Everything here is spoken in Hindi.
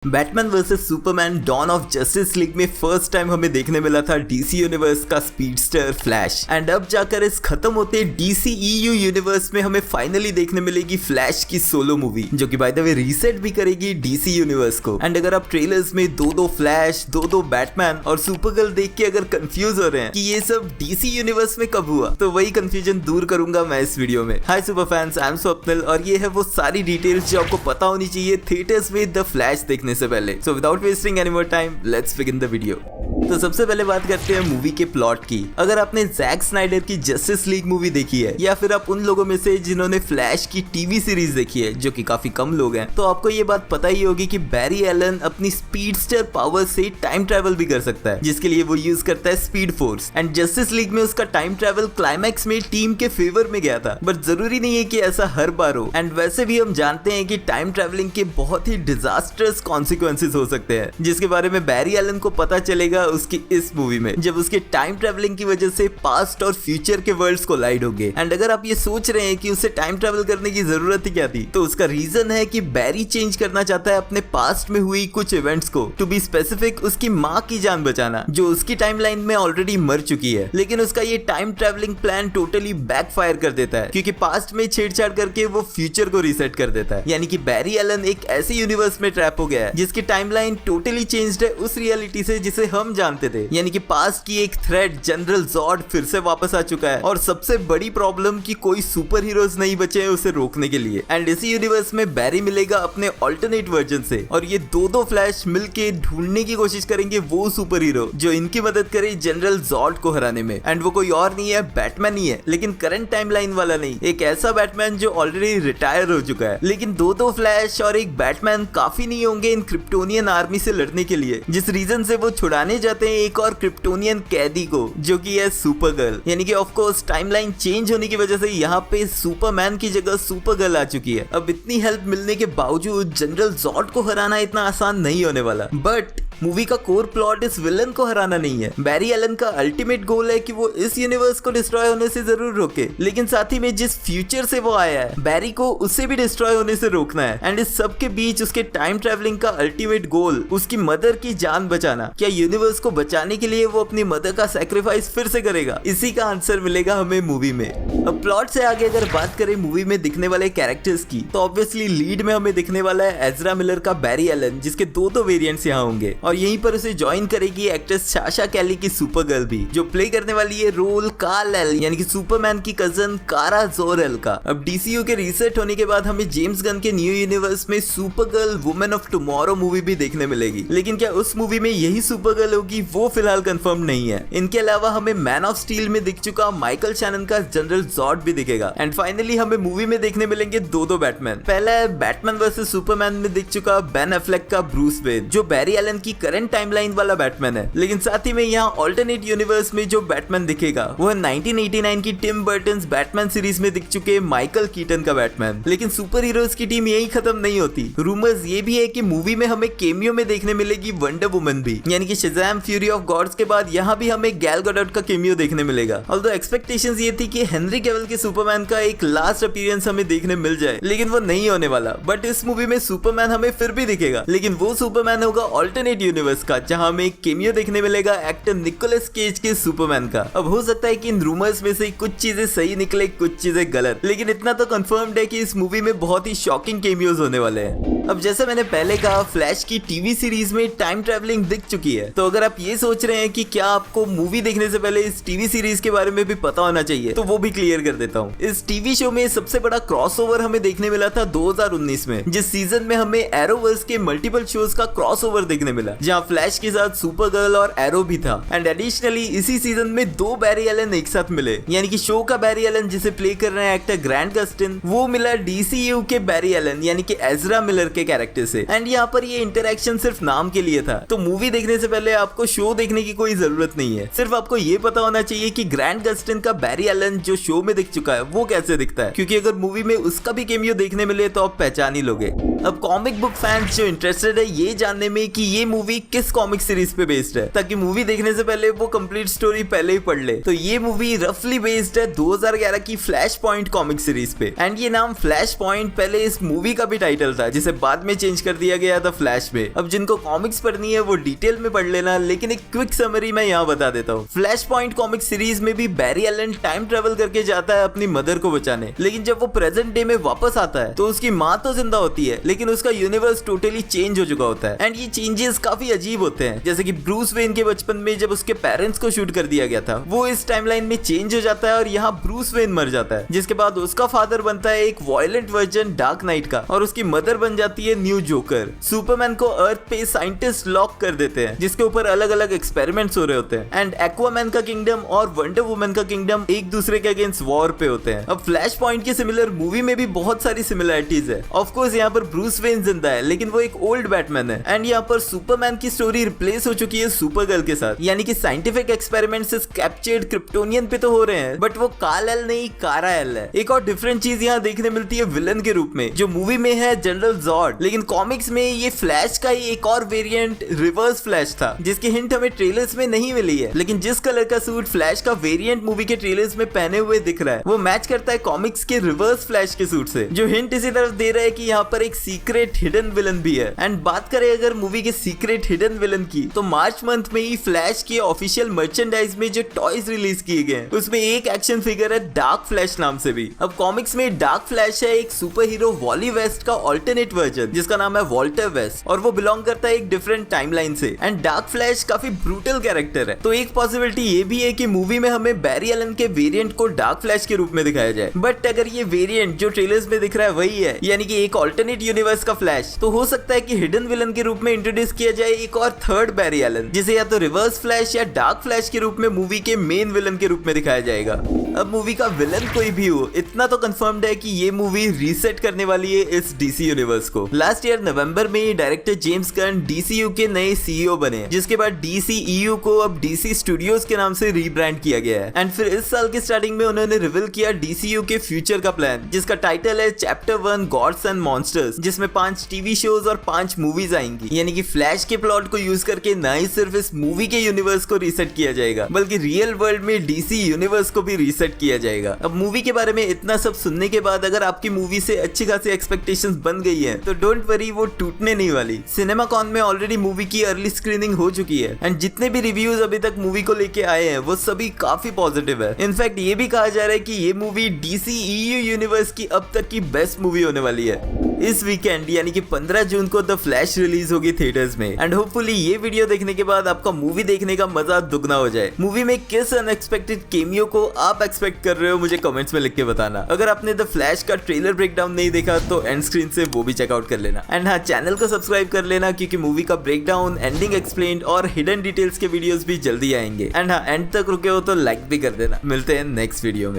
Batman versus Superman Dawn of Justice League में फर्स्ट टाइम हमें देखने मिला था डीसी यूनिवर्स का स्पीडस्टर फ्लैश एंड अब जाकर इस खत्म होते डीसी ईयू यूनिवर्स में हमें फाइनली देखने मिलेगी फ्लैश की सोलो मूवी जो कि बाय द वे रीसेट भी करेगी डीसी यूनिवर्स को। एंड अगर आप ट्रेलर्स में दो फ्लैश दो बैटमैन और सुपरगर्ल देख के अगर कंफ्यूज हो रहे हैं कि ये सब डीसी यूनिवर्स में कब हुआ तो वही कंफ्यूजन दूर करूंगा मैं इस वीडियो में। Hi super fans, I am Swapnil और ये है वो सारी डिटेल्स जो आपको पता होनी चाहिए थिएटर्स में द फ्लैश देखने से पहले। So without wasting any more time let's begin the video. तो सबसे पहले बात करते हैं मूवी के प्लॉट की। अगर आपने जैक स्नाइडर की जस्टिस लीग मूवी देखी है या फिर आप उन लोगों में से जिन्होंने फ्लैश की टीवी सीरीज देखी है, जो कि काफी कम लोग हैं, तो आपको ये बात पता ही होगी कि बैरी एलन अपनी स्पीडस्टर पावर से टाइम ट्रैवल भी कर सकता है, जिसके लिए वो यूज करता है speed force. And justice League में उसका टाइम ट्रैवल क्लाइमैक्स में टीम के फेवर में गया था, बट जरूरी नहीं है कि ऐसा हर बार हो। एंड वैसे भी हम जानते हैं कि टाइम ट्रैवलिंग के बहुत ही डिजास्टर्स कॉन्सिक्वेंसेस हो सकते हैं, जिसके बारे में बैरी एलन को पता चलेगा उसकी इस मूवी में, जब उसके टाइम ट्रैवलिंग की वजह से पास्ट और फ्यूचर के वर्ल्ड्स कोलाइड होंगे। एंड अगर आप ये सोच रहे हैं कि उसे टाइम ट्रैवल करने की जरूरत ही क्या थी, तो उसका रीजन है कि बैरी चेंज करना चाहता है अपने पास्ट में हुई कुछ इवेंट्स को, टू बी स्पेसिफिक उसकी माँ की जान बचाना, जो उसकी टाइमलाइन में ऑलरेडी मर चुकी है। लेकिन उसका ये time travelling plan totally backfire कर देता है, क्योंकि पास्ट में छेड़छाड़ करके वो फ्यूचर को रीसेट कर देता है। यानी कि बैरी एलन एक ऐसे यूनिवर्स में ट्रैप हो गया है जिसकी टाइमलाइन टोटली चेंज्ड है उस रियलिटी से जिसे हम जानते थे। यानी कि पास्ट की एक थ्रेड जनरल जॉर्ड फिर से वापस आ चुका है, और सबसे बड़ी प्रॉब्लम कि कोई सुपर हीरोज नहीं बचे हैं उसे रोकने के लिए। एंड इसी यूनिवर्स में बैरी मिलेगा अपने ऑल्टरनेट वर्जन से, और ये दो फ्लैश मिलके ढूंढने की कोशिश करेंगे वो सुपर हीरो जो इनकी मदद करे जनरल जॉर्ड को हराने में। एंड वो कोई और नहीं है, बैटमैन ही है, लेकिन करंट टाइमलाइन वाला नहीं, एक ऐसा बैटमैन जो ऑलरेडी रिटायर हो चुका है। लेकिन दो फ्लैश और एक बैटमैन काफी नहीं होंगे इन क्रिप्टोनियन आर्मी से लड़ने के लिए, जिस रीजन से वो छुड़ाने जाते हैं एक और क्रिप्टोनियन कैदी को, जो कि है सुपरगर्ल। यानी कि ऑफ कोर्स टाइमलाइन चेंज होने की वजह से यहाँ पे सुपरमैन की जगह सुपरगर्ल आ चुकी है। अब इतनी हेल्प मिलने के बावजूद जनरल जॉर्ड को हराना इतना आसान नहीं होने वाला। बट मूवी का कोर प्लॉट इस विलन को हराना नहीं है। बैरी एलन का अल्टीमेट गोल है कि वो इस यूनिवर्स को डिस्ट्रॉय होने से जरूर रोके, लेकिन साथ ही में जिस फ्यूचर से वो आया है बैरी को उसे भी डिस्ट्रॉय होने से रोकना है। एंड इस सब के बीच उसके टाइम ट्रैवलिंग का अल्टीमेट गोल उसकी मदर की जान बचाना। क्या यूनिवर्स को बचाने के लिए वो अपनी मदर का सैक्रिफाइस फिर से करेगा? इसी का आंसर मिलेगा हमें मूवी में। अब प्लॉट से आगे अगर बात करें मूवी में दिखने वाले कैरेक्टर्स की, तो ऑब्वियसली लीड में हमें दिखने वाला है एज़रा मिलर का बैरी एलन, जिसके दो वेरिएंट्स यहाँ होंगे, और यहीं पर उसे ज्वाइन करेगी एक्ट्रेस साशा कैली की सुपरगर्ल भी, जो प्ले करने वाली है रोल कार्ल-एल यानी कि सुपरमैन की कजन कारा जोर-एल का। अब डीसीयू के रीसेट होने के बाद हमें जेम्स गन के न्यू यूनिवर्स में Supergirl women of tomorrow movie भी देखने मिलेगी, लेकिन क्या उस मूवी में यही सुपरगर्ल होगी वो फिलहाल कंफर्म नहीं है। इनके अलावा हमें मैन ऑफ स्टील में दिख चुका माइकल शैनन का जनरल जॉर्ड भी दिखेगा। एंड फाइनली हमें मूवी में देखने मिलेंगे दो बैटमैन। पहला है बैटमैन वर्सेस सुपरमैन में दिख चुका बेन एफ्लेक का ब्रूस वेन, जो बैरी एलन की करंट टाइमलाइन वाला बैटमैन है। लेकिन साथ ही में यहाँ ऑल्टरनेट यूनिवर्स में जो बैटमैन दिखेगा वो है 1989 की टिम बर्टन्स बैटमैन सीरीज में दिख चुके माइकल कीटन का बैटमैन। लेकिन सुपर हीरोज की टीम यही खत्म नहीं होती। रूमर्स ये भी है कि मूवी में हमें केमियो में देखने मिलेगी वंडर वुमन भी, यानी कि शज़ैम फ्यूरी ऑफ गॉड्स के बाद यहाँ भी हमें गैल गॉडॉट का केमियो देखने मिलेगा। ऑल्दो एक्सपेक्टेशंस ये थी कि हेनरी कैविल के सुपरमैन का एक लास्ट अपीयरेंस हमें देखने मिल जाए, लेकिन वो नहीं होने वाला। बट इस मूवी में सुपरमैन हमें फिर भी दिखेगा, लेकिन वो सुपरमैन होगा ऑल्टरनेट यूनिवर्स का, जहां हमें एक केमियो देखने मिलेगा एक्टर निकोलस केज के सुपरमैन का। अब हो सकता है कि इन रूमर्स में से कुछ चीजें सही निकले, कुछ चीजें गलत, लेकिन इतना तो कंफर्म्ड है कि इस मूवी में बहुत ही शॉकिंग केमियोज होने वाले हैं। अब जैसे मैंने पहले कहा, फ्लैश की टीवी सीरीज में टाइम ट्रैवलिंग दिख चुकी है, तो अगर आप ये सोच रहे हैं कि क्या आपको मूवी देखने से पहले इस टीवी सीरीज के बारे में भी पता होना चाहिए, तो वो भी क्लियर कर देता हूँ। इस टीवी शो में सबसे बड़ा क्रॉसओवर हमें देखने मिला था 2019 में, जिस सीजन में हमें एरोवर्स के मल्टीपल शोज का क्रॉसओवर देखने मिला, जहाँ फ्लैश के साथ सुपरगर्ल और एरो भी था। एंड एडिशनली इसी सीजन में दो बैरी एलन एक साथ मिले, यानी कि शो का बैरी एलन जिसे प्ले कर रहे हैं एक्टर ग्रांट गस्टिन, वो मिला डीसीयू के बैरी एलन यानी कि एज़रा मिलर के कैरेक्टर से। एंड यहाँ पर ये इंटरेक्शन सिर्फ नाम के लिए था, तो मूवी देखने से पहले आपको शो देखने की कोई जरूरत नहीं है। सिर्फ आपको ये पता होना चाहिए कि ग्रांट गस्टिन का बैरी एलन जो शो में दिख चुका है वो कैसे दिखता है, क्योंकि अगर मूवी में उसका भी केमियो देखने मिले तो आप पहचान ही लोगे। अब कॉमिक बुक फैंस जो इंटरेस्टेड है ये जानने में कि ये मूवी किस कॉमिक सीरीज पे बेस्ड है, ताकि मूवी देखने से पहले वो कंप्लीट स्टोरी पहले ही पढ़ ले। तो ये मूवी रफली बेस्ड है 2011 की फ्लैश पॉइंट कॉमिक सीरीज पे। एंड ये नाम फ्लैश पॉइंट पहले इस मूवी का भी टाइटल था, जिसे बाद में चेंज कर दिया गया था फ्लैश में। अब जिनको कॉमिक्स पढ़नी है वो डिटेल में पढ़ लेना, लेकिन एक क्विक समरी मैं यहाँ बता देता हूँ। फ्लैश पॉइंट कॉमिक सीरीज में भी बैरी एलन टाइम ट्रेवल करके जाता है अपनी मदर को बचाने, लेकिन जब वो प्रेजेंट डे में वापस आता है तो उसकी माँ तो जिंदा होती है, लेकिन उसका यूनिवर्स टोटली चेंज हो चुका होता है। एंड ये चेंजेस काफी अजीब होते हैं, जैसे कि ब्रूस वेन के बचपन में जब उसके पेरेंट्स को शूट कर दिया गया था, वो इस टाइमलाइन में चेंज हो जाता है और यहाँ ब्रूस वेन मर जाता है, जिसके बाद उसका फादर बनता है एक वायलेंट वर्जन डार्क नाइट का, और उसकी मदर बन जाती है न्यू जोकर। सुपरमैन को अर्थ पे साइंटिस्ट लॉक कर देते हैं, जिसके ऊपर अलग अलग एक्सपेरिमेंट्स हो रहे होते हैं। एंड एक्वामैन का किंगडम और वंडर वुमन का किंगडम एक दूसरे के अगेंस्ट वॉर पे होते हैं। अब फ्लैश पॉइंट के सिमिलर मूवी में भी बहुत सारी सिमिलरिटीज है। ऑफ कोर्स यहाँ पर ब्रूस वेन जिंदा है, लेकिन वो एक ओल्ड बैटमैन है। एंड यहाँ पर सुपरमैन की स्टोरी रिप्लेस हो चुकी है सुपरगर्ल के साथ, यानी कि साइंटिफिक एक्सपेरिमेंट्स कैप्चर्ड क्रिप्टोनियन पे तो हो रहे हैं, बट वो काल-एल नहीं कारा-एल है। एक और डिफरेंट चीज यहाँ देखने मिलती है विलन के रूप में, जो मूवी में है जनरल जॉर्ड, लेकिन कॉमिक्स में ये फ्लैश का ही एक और वेरिएंट रिवर्स फ्लैश था, जिसकी हिंट हमें ट्रेलर्स में नहीं मिली है। लेकिन जिस कलर का सूट फ्लैश का वेरिएंट मूवी के ट्रेलर्स में पहने हुए दिख रहा है, वो मैच करता है कॉमिक्स के रिवर्स फ्लैश के सूट से, जो हिंट इसी तरफ दे रहा है कि यहाँ पर एक सीक्रेट हिडन विलन भी है। एंड बात करें अगर मूवी के सीक्रेट हिडन विलन की, तो मार्च मंथ में ही फ्लैश के ऑफिशियल मर्चेंडाइज में जो टॉयज रिलीज किए गए हैं, उसमें एक एक्शन फिगर है डार्क फ्लैश नाम से भी। अब कॉमिक्स में डार्क फ्लैश है एक सुपर हीरो वॉली वेस्ट का ऑल्टरनेट वर्जन, जिसका नाम है वॉल्टर वेस्ट, और वो बिलोंग करता है एक डिफरेंट टाइमलाइन से। एंड डार्क फ्लैश काफी ब्रूटल कैरेक्टर है, तो एक पॉसिबिलिटी ये भी है कि मूवी में हमें बैरी एलन के वेरिएंट को डार्क फ्लैश के रूप में दिखाया जाए। बट अगर ये वेरिएंट जो ट्रेलर्स में दिख रहा है वही है, यानी कि एक ऑल्टरनेट यूनिवर्स का फ्लैश, तो हो सकता है कि हिडन विलन के रूप में इंट्रोड्यूस किया जाए एक और थर्ड बैरी एलन, जिसे या तो रिवर्स फ्लैश या डार्क फ्लैश के रूप में मूवी के मेन विलन के रूप में दिखाया जाएगा। अब मूवी का विलन कोई भी हो, इतना तो कंफर्म्ड है कि ये मूवी रीसेट करने वाली है इस डीसी यूनिवर्स को। लास्ट ईयर नवंबर में डायरेक्टर जेम्स गन डीसीयू के नए सीईओ बने, जिसके बाद डीसीईयू को अब डीसी स्टूडियोज के नाम से रीब्रांड किया गया है। एंड फिर इस साल के स्टार्टिंग में उन्होंने रिवील किया डीसीयू के फ्यूचर का प्लान, जिसका टाइटल है चैप्टर 1 गॉड्स एंड मॉन्स्टर्स, जिसमें 5 टीवी शोज और 5 मूवीज आएंगी। यानी कि फ्लैश के प्लॉट को यूज करके ना ही सिर्फ इस मूवी के यूनिवर्स को रीसेट किया जाएगा, बल्कि रियल वर्ल्ड में डीसी यूनिवर्स को भी रीसेट किया जाएगा। अब मूवी के बारे में इतना सब सुनने के बाद अगर आपकी मूवी से अच्छी खासी एक्सपेक्टेशंस बन गई है, तो डोंट वरी, वो टूटने नहीं वाली। सिनेमा कॉन में ऑलरेडी मूवी की अर्ली स्क्रीनिंग हो चुकी है, एंड जितने भी रिव्यूज अभी तक मूवी को लेके आए हैं वो सभी काफी पॉजिटिव है। इनफैक्ट ये भी कहा जा रहा है कि ये मूवी डीसीईयू यूनिवर्स की अब तक की बेस्ट मूवी होने वाली है। इस वीकेंड यानी कि 15 जून को द फ्लैश रिलीज होगी थिएटर्स में, एंड होपफुली ये वीडियो देखने के बाद आपका मूवी देखने का मजा दुगना हो जाए। मूवी में किस अनएक्सपेक्टेड केमियो को आप एक्सपेक्ट कर रहे हो, मुझे कमेंट्स में लिख के बताना। अगर आपने द फ्लैश का ट्रेलर ब्रेकडाउन नहीं देखा तो एंड स्क्रीन से वो भी चेकआउट कर लेना। एंड हाँ, चैनल को सब्सक्राइब कर लेना, क्योंकि मूवी का ब्रेकडाउन, एंडिंग एक्सप्लेन्ड और हिडन डिटेल्स के वीडियोस भी जल्दी आएंगे। एंड हाँ, एंड तक रुके हो तो लाइक भी कर देना। मिलते हैं नेक्स्ट वीडियो में।